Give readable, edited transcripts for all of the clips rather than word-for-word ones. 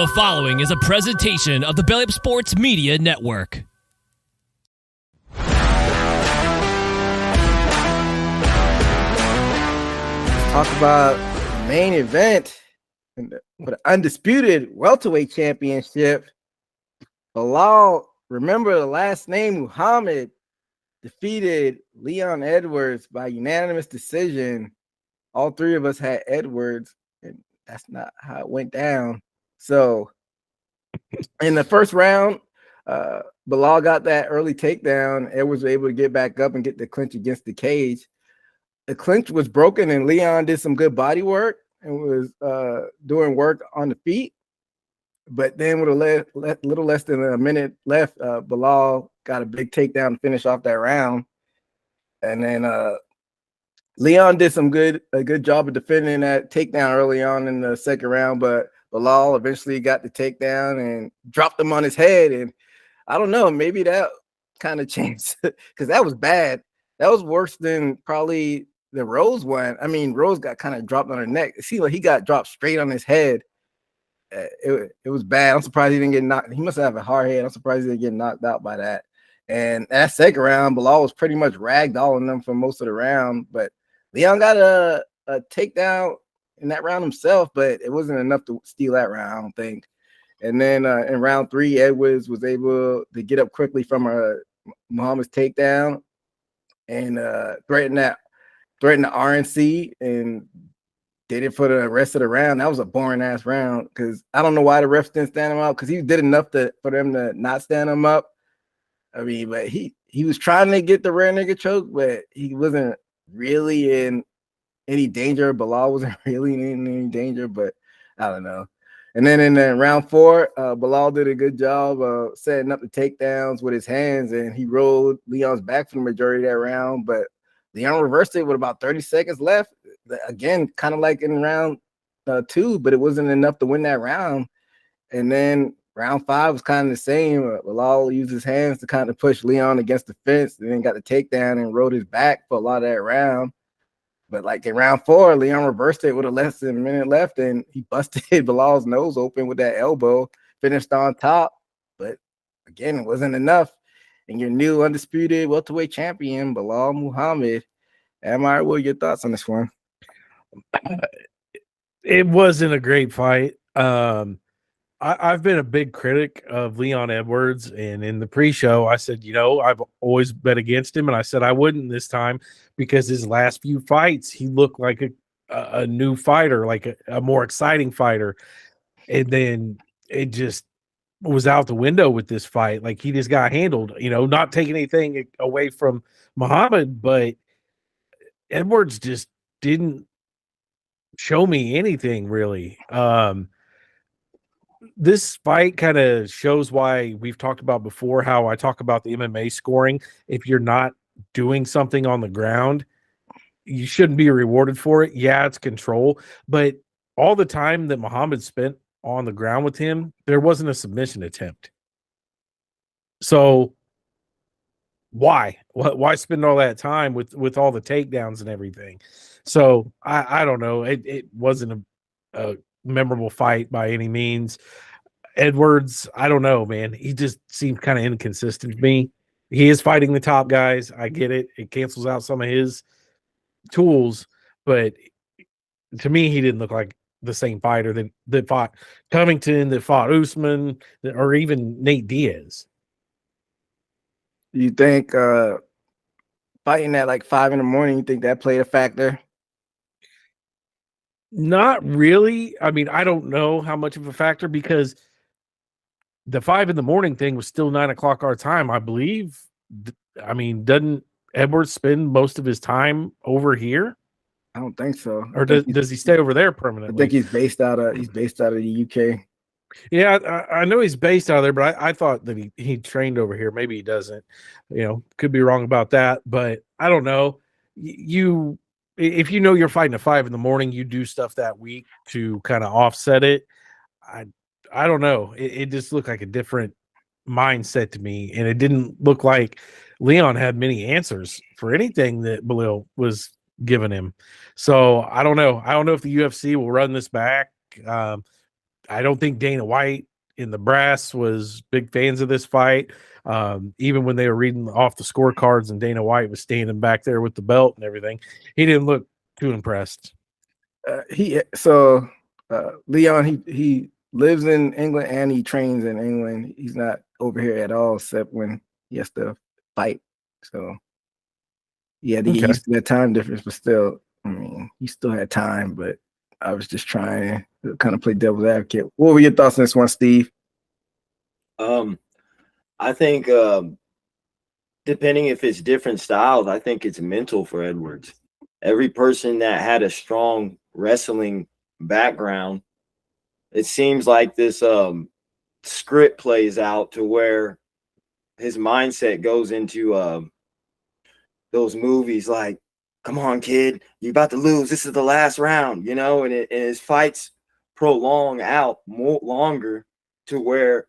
The following is a presentation of the Belal Sports Media Network. Let's talk about the main event for the undisputed welterweight championship. Belal, remember the last name, Muhammad, defeated Leon Edwards by unanimous decision. All three of us had Edwards, and that's not how it went down. So in the first round, Belal got that early takedown. Edwards was able to get back up and get the clinch against the cage. The clinch was broken, and Leon did some good body work and was doing work on the feet. But then with a little less than a minute left, Belal got a big takedown to finish off that round. And then Leon did a good job of defending that takedown early on in the second round, but Belal eventually got the takedown and dropped him on his head. And I don't know, maybe that kind of changed because that was bad. That was worse than probably the Rose one. I mean, Rose got kind of dropped on her neck. It seemed like he got dropped straight on his head. It was bad. I'm surprised he didn't get knocked. He must have a hard head. I'm surprised he didn't get knocked out by that. And that second round, Belal was pretty much ragdolling them for most of the round. But Leon got a takedown in that round himself, but it wasn't enough to steal that round, I don't think. And then in round three, Edwards was able to get up quickly from Muhammad's takedown and threaten the RNC and did it for the rest of the round. That was a boring ass round because I don't know why the refs didn't stand him up because he did enough for them to not stand him up. I mean, but he was trying to get the rear naked choke, but he wasn't really in any danger. Belal wasn't really in any danger, but I don't know. And then in round four, Belal did a good job of setting up the takedowns with his hands, and he rolled Leon's back for the majority of that round. But Leon reversed it with about 30 seconds left. Again, kind of like in round two, but it wasn't enough to win that round. And then round five was kind of the same. Belal used his hands to kind of push Leon against the fence, and then got the takedown and rode his back for a lot of that round. But like in round four, Leon reversed it with less than a minute left, and he busted Belal's nose open with that elbow, finished on top. But again, it wasn't enough. And your new undisputed welterweight champion, Belal Muhammad. Amar, what are your thoughts on this one? It wasn't a great fight. I've been a big critic of Leon Edwards, and in the pre-show, I said, I've always bet against him, and I said I wouldn't this time because his last few fights, he looked like a new fighter, like a more exciting fighter, and then it just was out the window with this fight. Like he just got handled, not taking anything away from Muhammad, but Edwards just didn't show me anything really. This fight kind of shows why we've talked about before, how I talk about the MMA scoring. If you're not doing something on the ground, you shouldn't be rewarded for it. Yeah, it's control, but all the time that Muhammad spent on the ground with him, there wasn't a submission attempt. So why spend all that time with all the takedowns and everything? So I don't know. It wasn't a memorable fight by any means. Edwards, I don't know, man. He just seemed kind of inconsistent to me. He is fighting the top guys. I get it. It cancels out some of his tools, but to me, he didn't look like the same fighter that fought Covington, that fought Usman, or even Nate Diaz. You think fighting at like 5 a.m, you think that played a factor? Not really. I mean, I don't know how much of a factor because the 5 a.m. thing was still 9 o'clock our time, I believe. I mean, doesn't Edwards spend most of his time over here? I don't think so. Or does he stay over there permanently? I think he's based out of the UK. Yeah, I know he's based out of there, but I thought that he trained over here. Maybe he doesn't. Could be wrong about that, but I don't know. If you're fighting at 5 a.m, you do stuff that week to kind of offset it. I don't know. It just looked like a different mindset to me, and it didn't look like Leon had many answers for anything that Belal was giving him. So I don't know. I don't know if the UFC will run this back. I don't think Dana White in the brass was big fans of this fight. Even when they were reading off the scorecards and Dana White was standing back there with the belt and everything, he didn't look too impressed. Leon, he lives in England and he trains in England. He's not over here at all, except when he has to fight. So he had to get used to that time difference, but still, I mean, he still had time, but I was just trying to kind of play devil's advocate. What were your thoughts on this one, Steve? I think depending if it's different styles, I think it's mental for Edwards. Every person that had a strong wrestling background, it seems like this script plays out to where his mindset goes into those movies like, come on, kid, you're about to lose. This is the last round, you know, and his fights prolong out more longer to where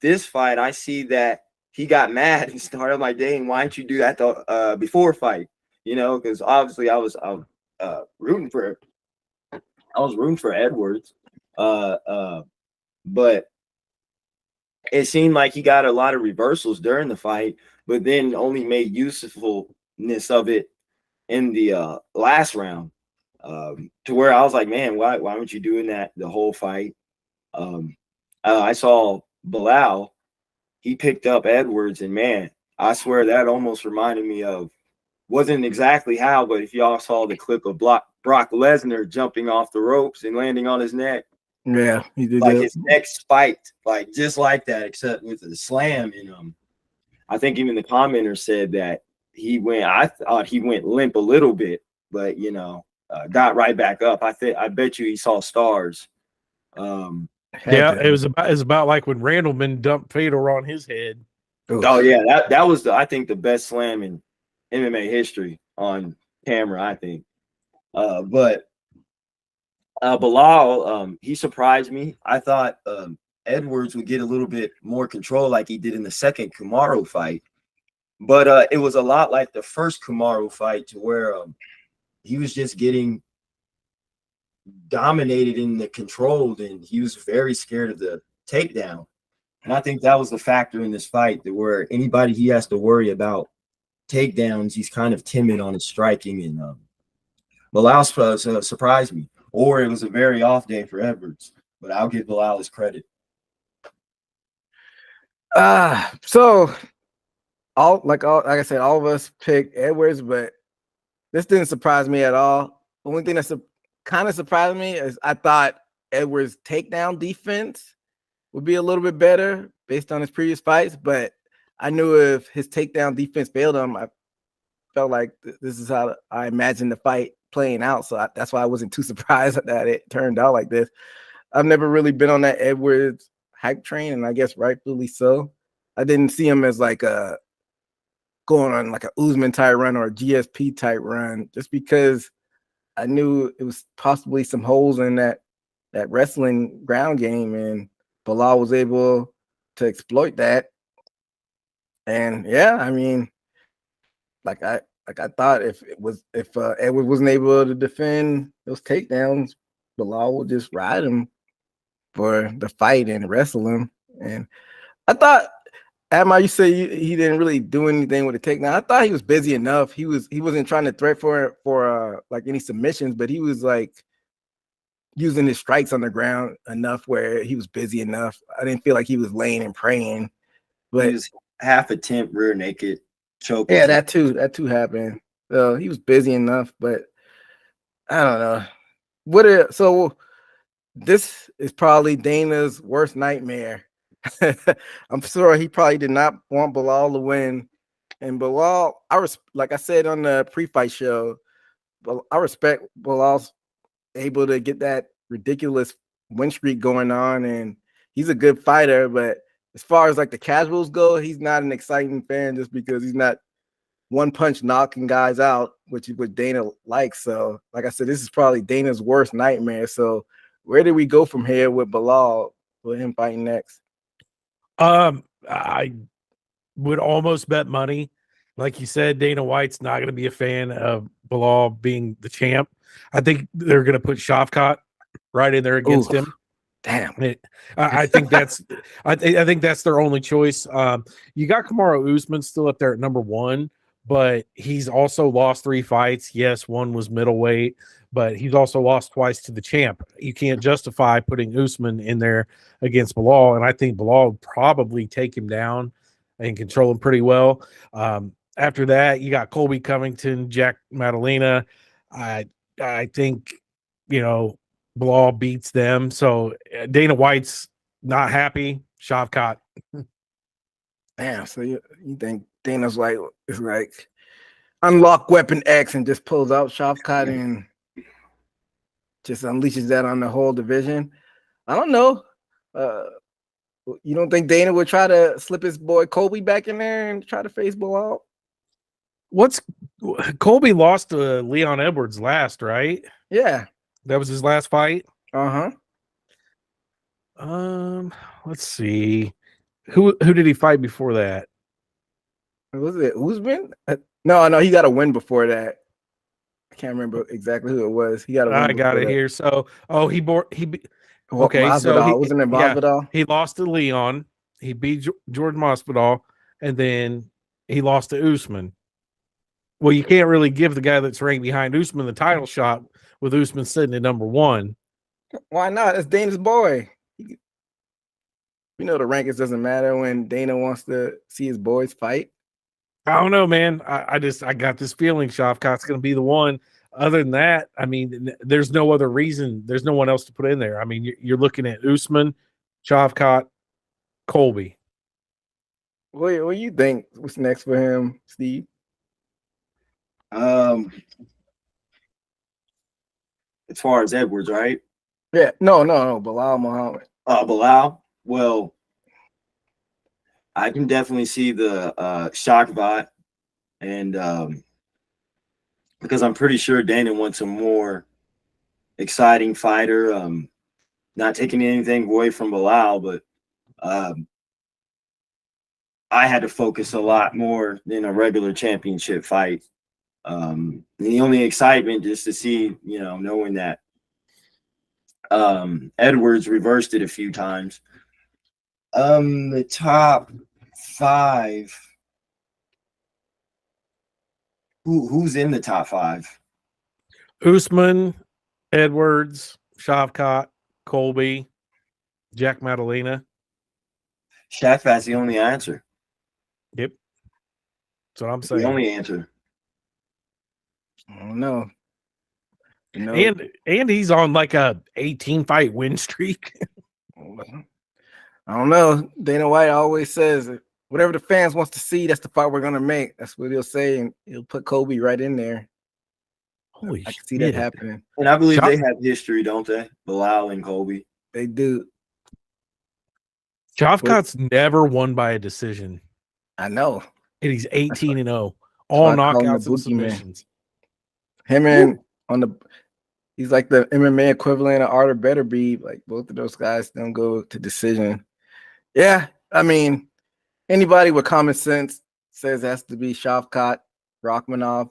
this fight, I see that he got mad and started like, dang, why didn't you do that before fight? You know, because obviously I was rooting for Edwards. But it seemed like he got a lot of reversals during the fight, but then only made usefulness of it in the last round. To where I was like, man, why weren't you doing that the whole fight? I saw Belal, he picked up Edwards, and man, I swear that almost reminded me of, wasn't exactly how, but if y'all saw the clip of Brock Lesnar jumping off the ropes and landing on his neck. Yeah, he did like that. His next fight, like just like that, except with the slam. And I think even the commenter said that I thought he went limp a little bit, but got right back up. I bet you he saw stars. It was about like when Randleman dumped Fedor on his head. Oof. Oh yeah, that was I think the best slam in MMA history on camera, I think. But Belal, he surprised me. I thought Edwards would get a little bit more control like he did in the second Kamaru fight. But it was a lot like the first Kamaru fight, to where he was just getting dominated in the controlled, and he was very scared of the takedown. And I think that was the factor in this fight, that where anybody he has to worry about takedowns, he's kind of timid on his striking. And Belal surprised me. Or it was a very off day for Edwards, but I'll give Belal his credit. So like I said, all of us picked Edwards, but this didn't surprise me at all. The only thing that's kind of surprised me is I thought Edwards' takedown defense would be a little bit better based on his previous fights, but I knew if his takedown defense failed him, I felt like this is how I imagined the fight playing out. So that's why I wasn't too surprised that it turned out like this. I've never really been on that Edwards hype train, and I guess rightfully so. I didn't see him as like going on like a Usman type run or a GSP type run, just because I knew it was possibly some holes in that wrestling ground game, and Belal was able to exploit that. And yeah, I mean, like I thought if Edward wasn't able to defend those takedowns, Belal would just ride him for the fight and wrestle him. And I thought, Admar, you say he didn't really do anything with the takedown. I thought he was busy enough. He wasn't trying to threat for like any submissions, but he was like using his strikes on the ground enough where he was busy enough. I didn't feel like he was laying and praying. But he was half attempt rear naked choke. Yeah, that too happened. So he was busy enough, but I don't know. So this is probably Dana's worst nightmare. I'm sure he probably did not want Belal to win. And Belal, like I said on the pre-fight show, I respect Belal's able to get that ridiculous win streak going on, and he's a good fighter. But as far as like the casuals go, he's not an exciting fan just because he's not one punch knocking guys out, which is what Dana likes. So, like I said, this is probably Dana's worst nightmare. So, where do we go from here with Belal, with him fighting next? I would almost bet money. Like you said, Dana White's not going to be a fan of Belal being the champ. I think they're going to put Shavkat right in there against him. Damn. I think that's I think that's their only choice. You got Kamaru Usman still up there at number 1, but he's also lost 3 fights. Yes, one was middleweight, but he's also lost twice to the champ. You can't justify putting Usman in there against Belal, and I think Belal would probably take him down and control him pretty well. After that, you got Colby Covington, Jack Madalena. I think, Belal beats them. So Dana White's not happy. Shavkat. Damn. So you think Dana's like, it's like unlock weapon X and just pulls out Shavkat and just unleashes that on the whole division? I don't know. You don't think Dana would try to slip his boy Colby back in there and try to face Belal? Colby lost to Leon Edwards last, right? Yeah. That was his last fight. Uh-huh. Let's see. Who did he fight before that? Was it Usman? No, he got a win before that. I can't remember exactly who it was. He got a win. I got it here. So, okay, Masvidal. so Wasn't it Masvidal? He lost to Leon. He beat George Masvidal, and then he lost to Usman. Well, you can't really give the guy that's ranked behind Usman the title shot with Usman sitting at number 1. Why not? It's Dana's boy. The rankings doesn't matter when Dana wants to see his boys fight. I don't know, man. I got this feeling Shavkat's going to be the one. Other than that, I mean, there's no other reason. There's no one else to put in there. I mean, you're looking at Usman, Shavkat, Colby. What do you think? What's next for him, Steve? As far as Edwards, right? Yeah, no. Belal Muhammad. Belal. Well, I can definitely see the Shavkat, and because I'm pretty sure Dana wants a more exciting fighter. Not taking anything away from Belal, but I had to focus a lot more than a regular championship fight. The only excitement just to see, knowing that Edwards reversed it a few times. The top 5. Who's in the top 5? Usman, Edwards, Shavkat, Colby, Jack Madalena. Shavkat's the only answer. Yep. That's what I'm saying. The only answer. I don't know. And he's on like a 18 fight win streak. I don't know. Dana White always says whatever the fans wants to see, that's the fight we're gonna make. That's what he'll say, and he'll put Kobe right in there. Holy I can see that happening. And I believe they have history, don't they? Bilal and Kobe. They do. Shavkat's never won by a decision. I know. And he's 18-0. All knockouts and submissions. Him and he's like the MMA equivalent of Arthur Betterby. Like both of those guys don't go to decision. Yeah, I mean, anybody with common sense says it has to be Shavkat, Rachmanov,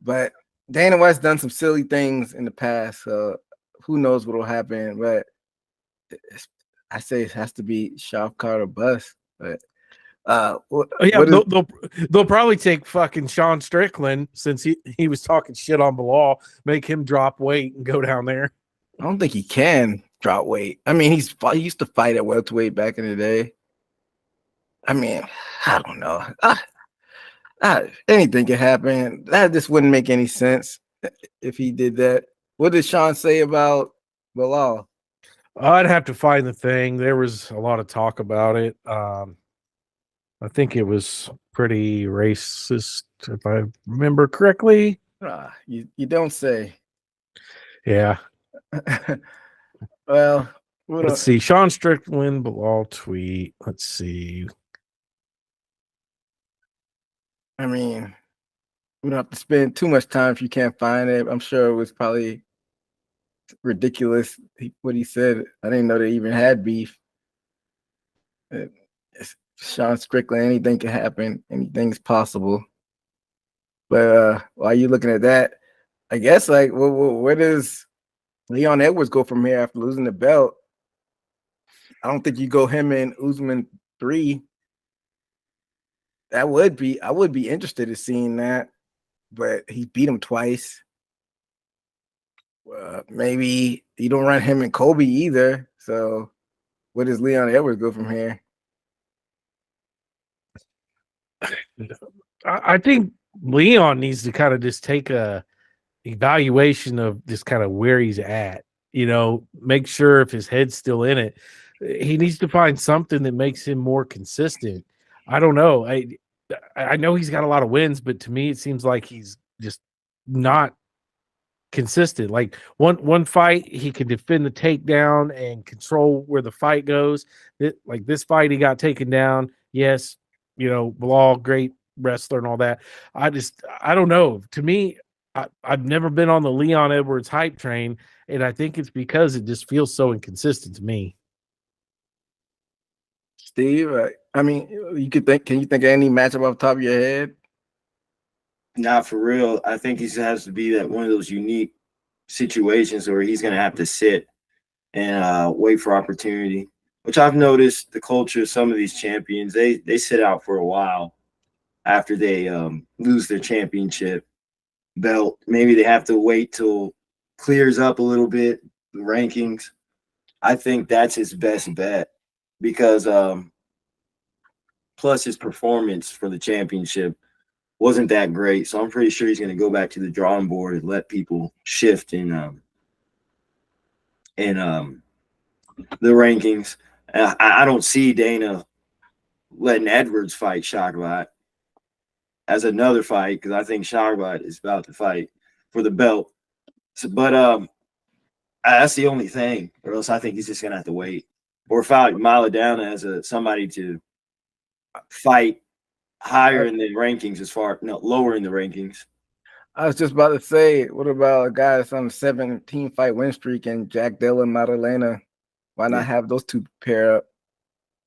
but Dana White's done some silly things in the past, so who knows what will happen. But I say it has to be Shavkat or bust. But they'll probably take fucking Sean Strickland since he was talking shit on Belal, make him drop weight and go down there. I don't think he can drop weight. I mean, he used to fight at welterweight back in the day. I mean, I don't know. Anything can happen. That just wouldn't make any sense if he did that. What did Sean say about Belal? I'd have to find the thing. There was a lot of talk about it. I think it was pretty racist, if I remember correctly. You don't say. Yeah. Well, let's see. Sean Strickland, Belal tweet. Let's see. I mean, we don't have to spend too much time if you can't find it. I'm sure it was probably ridiculous what he said. I didn't know they even had beef. Sean Strickland, anything can happen. Anything's possible. But while you're looking at that, I guess where does Leon Edwards go from here after losing the belt? I don't think you go him and Usman 3. I would be interested in seeing that, but he beat him twice. Maybe you don't run him and Kobe either. So where does Leon Edwards go from here? I think Leon needs to kind of just take a evaluation of just kind of where he's at. Make sure if his head's still in it. He needs to find something that makes him more consistent. I don't know. I know he's got a lot of wins, but to me, it seems like he's just not consistent. Like one fight, he can defend the takedown and control where the fight goes. Like this fight, he got taken down. Yes, Belal, great wrestler and all that. I don't know. To me, I've never been on the Leon Edwards hype train, and I think it's because it just feels so inconsistent to me. Steve, can you think of any matchup off the top of your head? Not for real. I think he has to be that one of those unique situations where he's going to have to sit and wait for opportunity, which I've noticed the culture of some of these champions, they sit out for a while after they lose their championship belt. Maybe they have to wait till clears up a little bit, the rankings. I think that's his best bet because plus his performance for the championship wasn't that great. So I'm pretty sure he's going to go back to the drawing board and let people shift in the rankings. I don't see Dana letting Edwards fight Shagbat as another fight because I think Shagbat is about to fight for the belt. So, but that's the only thing, or else I think he's just going to have to wait or fight Maladona as somebody to fight higher in the rankings lower in the rankings. I was just about to say, what about a guy that's on a 17-fight win streak and Jack Della and Madalena? Why not have those two pair up?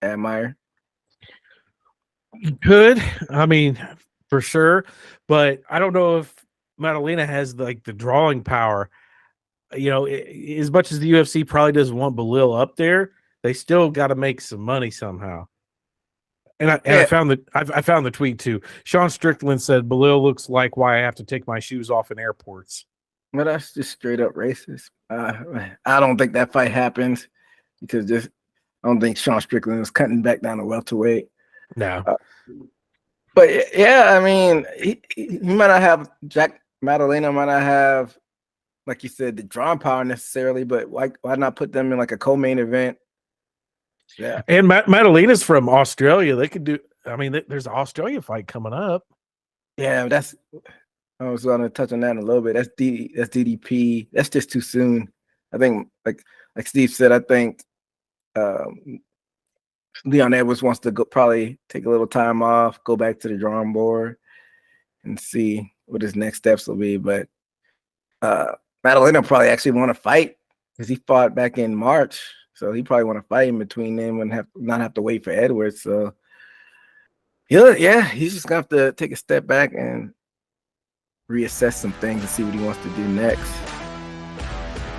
Admire. Good. For sure. But I don't know if Madalena has the drawing power. As much as the UFC probably doesn't want Belal up there, they still got to make some money somehow. And I found the tweet too. Sean Strickland said Belal looks like why I have to take my shoes off in airports. Well, that's just straight up racist. I don't think that fight happens because I don't think Sean Strickland is cutting back down to welterweight. No. But yeah, he might not have Jack Madalena might not have, like you said, the drawing power necessarily, but why not put them in like a co-main event? Yeah. And Madalena's from Australia. They could do. There's an Australia fight coming up. Yeah, I was going to touch on that in a little bit. That's DDP. That's just too soon. I think, like Steve said, I think Leon Edwards wants to probably take a little time off, go back to the drawing board, and see what his next steps will be. But Madalena probably actually want to fight because he fought back in March. So he probably want to fight in between them and not have to wait for Edwards. So he's just gonna have to take a step back and reassess some things and see what he wants to do next.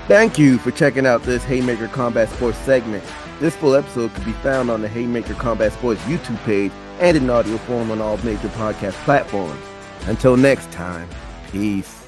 Thank you for checking out this Haymaker Combat Sports segment. This full episode can be found on the Haymaker Combat Sports YouTube page and in audio form on all major podcast platforms. Until next time, peace.